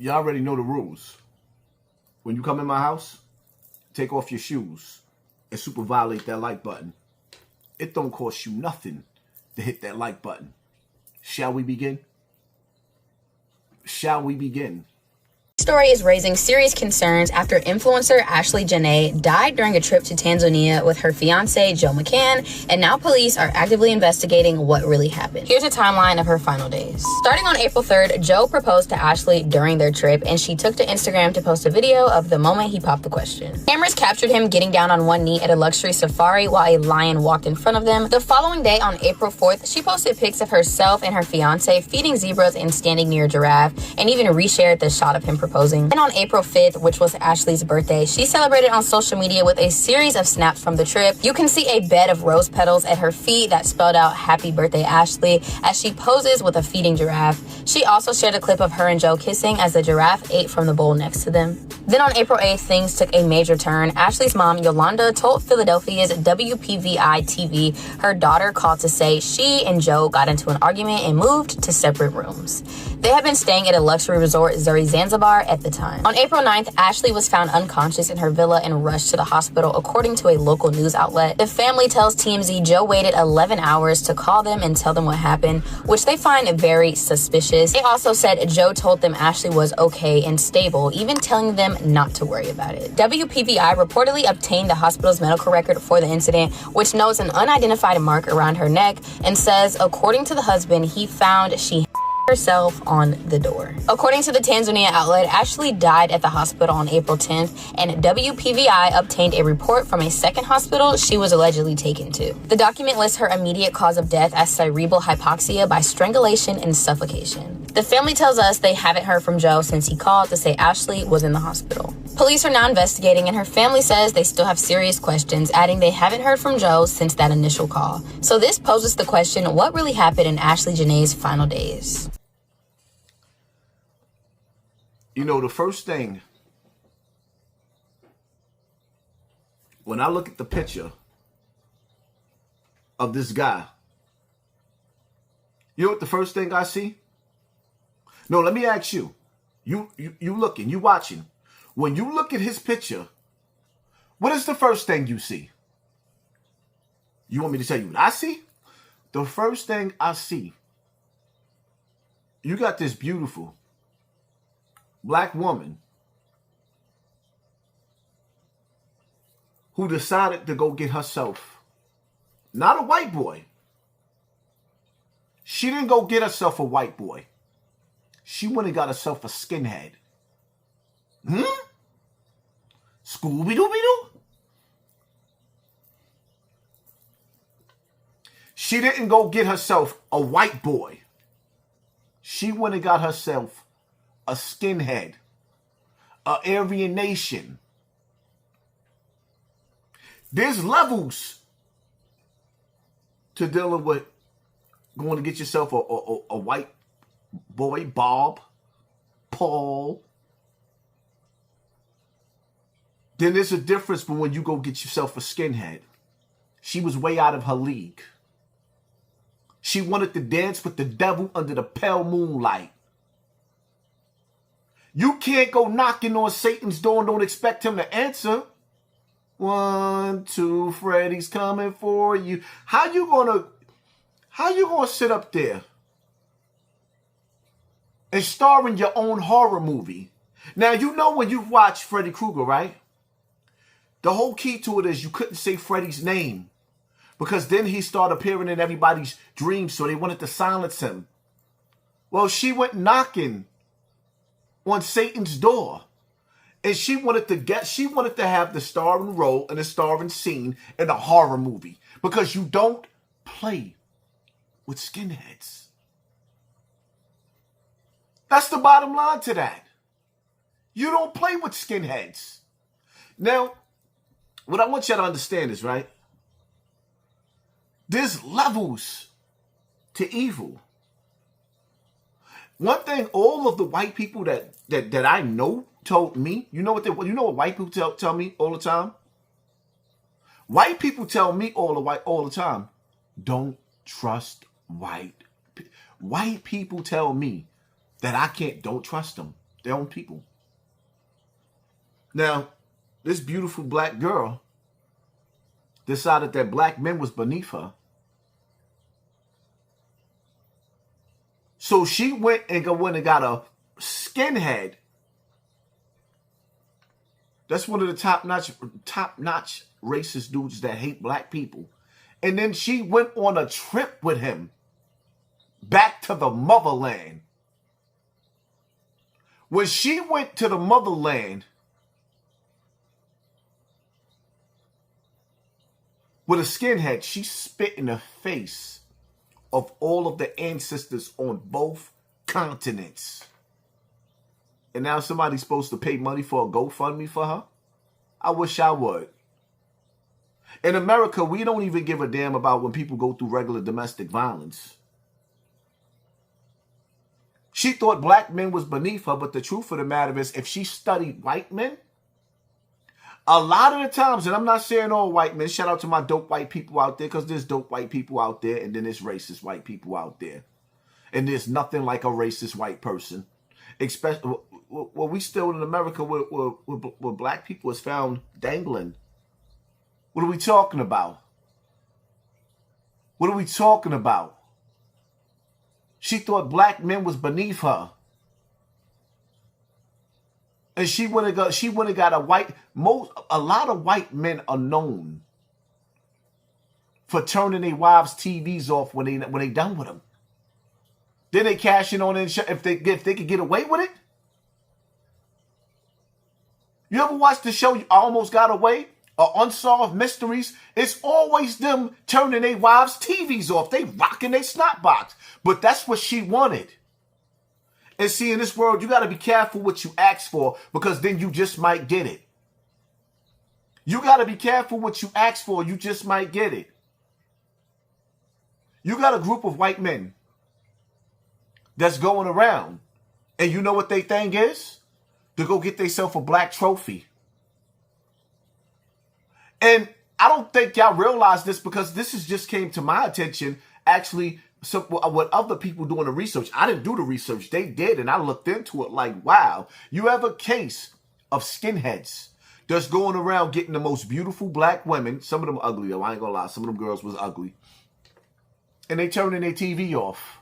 You already know the rules. When you come in my house, take off your shoes and super violate that like button. It don't cost you nothing to hit that like button. Shall we begin? Shall we begin? Story is raising serious concerns after influencer Ashlee Jenae died during a trip to Tanzania with her fiance Joe McCann, and now police are actively investigating what really happened. Here's a timeline of her final days. Starting on April 3rd, Joe proposed to Ashlee during their trip, and she took to Instagram to post a video of the moment he popped the question. Cameras captured him getting down on one knee at a luxury safari while a lion walked in front of them. The following day, on April 4th, she posted pics of herself and her fiance feeding zebras and standing near a giraffe, and even reshared the shot of him proposing. And on April 5th, which was Ashlee's birthday, she celebrated on social media with a series of snaps from the trip. You can see a bed of rose petals at her feet that spelled out "Happy Birthday, Ashlee," as she poses with a feeding giraffe. She also shared a clip of her and Joe kissing as the giraffe ate from the bowl next to them. Then on April 8th, things took a major turn. Ashlee's mom, Yolanda, told Philadelphia's WPVI TV her daughter called to say she and Joe got into an argument and moved to separate rooms. They had been staying at a luxury resort, Zuri Zanzibar, at the time. On April 9th, Ashlee was found unconscious in her villa and rushed to the hospital, according to a local news outlet. The family tells TMZ Joe waited 11 hours to call them and tell them what happened, which they find very suspicious. They also said Joe told them Ashlee was okay and stable, even telling them not to worry about it. WPVI reportedly obtained the hospital's medical record for the incident, which notes an unidentified mark around her neck and says, according to the husband, he found she herself on the door. According to the Tanzania outlet, Ashlee died at the hospital on April 10th, and WPVI obtained a report from a second hospital she was allegedly taken to. The document lists her immediate cause of death as cerebral hypoxia by strangulation and suffocation. The family tells us they haven't heard from Joe since he called to say Ashlee was in the hospital. Police are now investigating, and her family says they still have serious questions, adding they haven't heard from Joe since that initial call. So this poses the question, what really happened in Ashlee Jenae's final days? You know, the first thing, when I look at the picture of this guy, you know what the first thing I see? No, let me ask you. You looking, you watching. When you look at his picture, what is the first thing you see? You want me to tell you what I see? The first thing I see, you got this beautiful black woman who decided to go get herself, not a white boy. She didn't go get herself a white boy. She went and got herself a skinhead. Scooby-Dooby-Doo? She didn't go get herself a white boy. She went and got herself a skinhead, a Aryan Nation. There's levels to dealing with going to get yourself a white boy, Bob, Paul. Then there's a difference when you go get yourself a skinhead. She was way out of her league. She wanted to dance with the devil under the pale moonlight. You can't go knocking on Satan's door and don't expect him to answer. 1, 2, Freddy's coming for you. How you gonna sit up there and star in your own horror movie? Now, you know when you watch Freddy Krueger, right? The whole key to it is you couldn't say Freddy's name because then he started appearing in everybody's dreams, so they wanted to silence him. Well, she went knocking on Satan's door, and she wanted to have the starring role and the starring scene in a horror movie because you don't play with skinheads. That's the bottom line to that. You don't play with skinheads. Now, what I want you to understand is, right, there's levels to evil. One thing all of the white people that I know told me, you know what white people tell me all the time? White people tell me all the time, don't trust white people tell me that don't trust them. their own people. Now, this beautiful black girl decided that black men was beneath her. So she went and got a skinhead. That's one of the top-notch racist dudes that hate black people. And then she went on a trip with him back to the motherland. When she went to the motherland with a skinhead, she spit in the face of all of the ancestors on both continents. And now somebody's supposed to pay money for a GoFundMe for her? I wish I would. In America, we don't even give a damn about when people go through regular domestic violence. She thought black men was beneath her, but the truth of the matter is, if she studied white men, a lot of the times, and I'm not saying all white men, shout out to my dope white people out there, because there's dope white people out there, and then there's racist white people out there. And there's nothing like a racist white person. Especially, well, we still in America where black people is found dangling. What are we talking about? What are we talking about? She thought black men was beneath her. And she went and got a lot of white men are known for turning their wives' TVs off when they done with them. Then they cash in on it if they could get away with it. You ever watch the show I Almost Got Away or Unsolved Mysteries? It's always them turning their wives' TVs off. They rocking their snot box. But that's what she wanted. And see, in this world, you got to be careful what you ask for, because then you just might get it. You got to be careful what you ask for. You just might get it. You got a group of white men that's going around, and you know what their thing is? To go get themselves a black trophy. And I don't think y'all realize this, because this just came to my attention, actually, so what other people doing the research. I didn't do the research. They did, and I looked into it like, wow. You have a case of skinheads that's going around getting the most beautiful black women. Some of them ugly, though. I ain't gonna lie. Some of them girls was ugly. And they turning their TV off.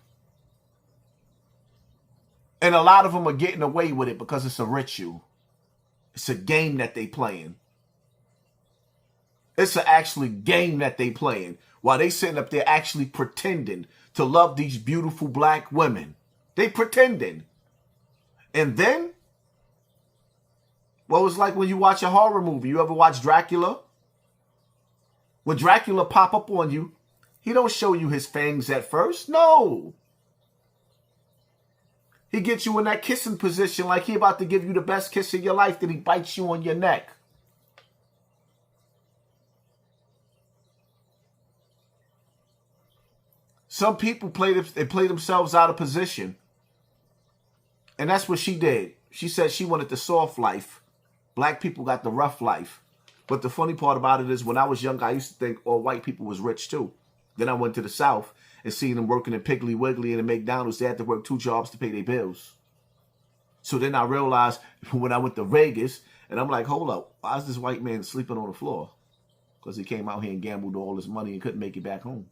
And a lot of them are getting away with it because it's a ritual. It's a game that they playing. It's an actually game that they playing. While they sitting up there actually pretending to love these beautiful black women. They pretending. And then, well, it's like when you watch a horror movie. You ever watch Dracula? When Dracula pop up on you, he don't show you his fangs at first. No. He gets you in that kissing position like he about to give you the best kiss of your life, then he bites you on your neck. Some people play themselves out of position. And that's what she did. She said she wanted the soft life. Black people got the rough life. But the funny part about it is, when I was young, I used to think all white people was rich too. Then I went to the South and seen them working in Piggly Wiggly and in McDonald's. They had to work 2 jobs to pay their bills. So then I realized when I went to Vegas, and I'm like, hold up, why is this white man sleeping on the floor? Because he came out here and gambled all his money and couldn't make it back home.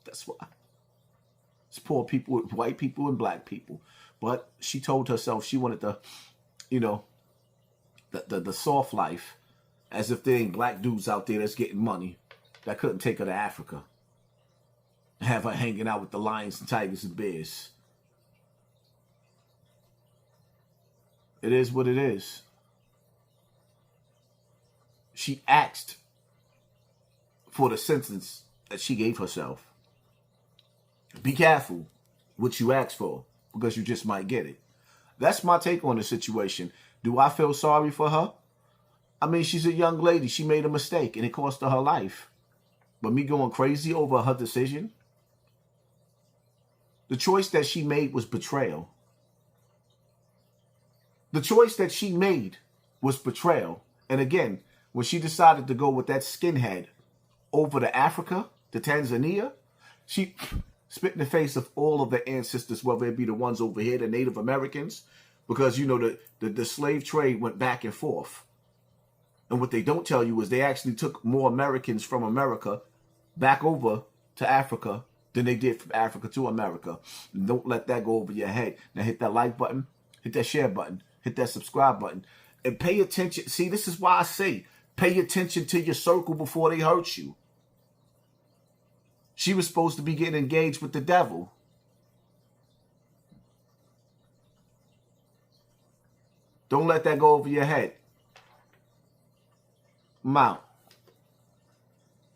That's why. It's poor people, white people and black people. But she told herself she wanted the, the soft life, as if there ain't black dudes out there that's getting money that couldn't take her to Africa. Have her hanging out with the lions and tigers and bears. It is what it is. She asked for the sentence that she gave herself. Be careful what you ask for, because you just might get it. That's my take on the situation. Do I feel sorry for her? I mean, she's a young lady. She made a mistake, and it cost her life. But me going crazy over her decision? The choice that she made was betrayal. The choice that she made was betrayal. And again, when she decided to go with that skinhead over to Africa, to Tanzania, she spit in the face of all of the ancestors, whether it be the ones over here, the Native Americans, Because, you know, the slave trade went back and forth. And what they don't tell you is they actually took more Americans from America back over to Africa than they did from Africa to America. And don't let that go over your head. Now hit that like button, hit that share button, hit that subscribe button, and pay attention. See, this is why I say, pay attention to your circle before they hurt you. She was supposed to be getting engaged with the devil. Don't let that go over your head. I'm out.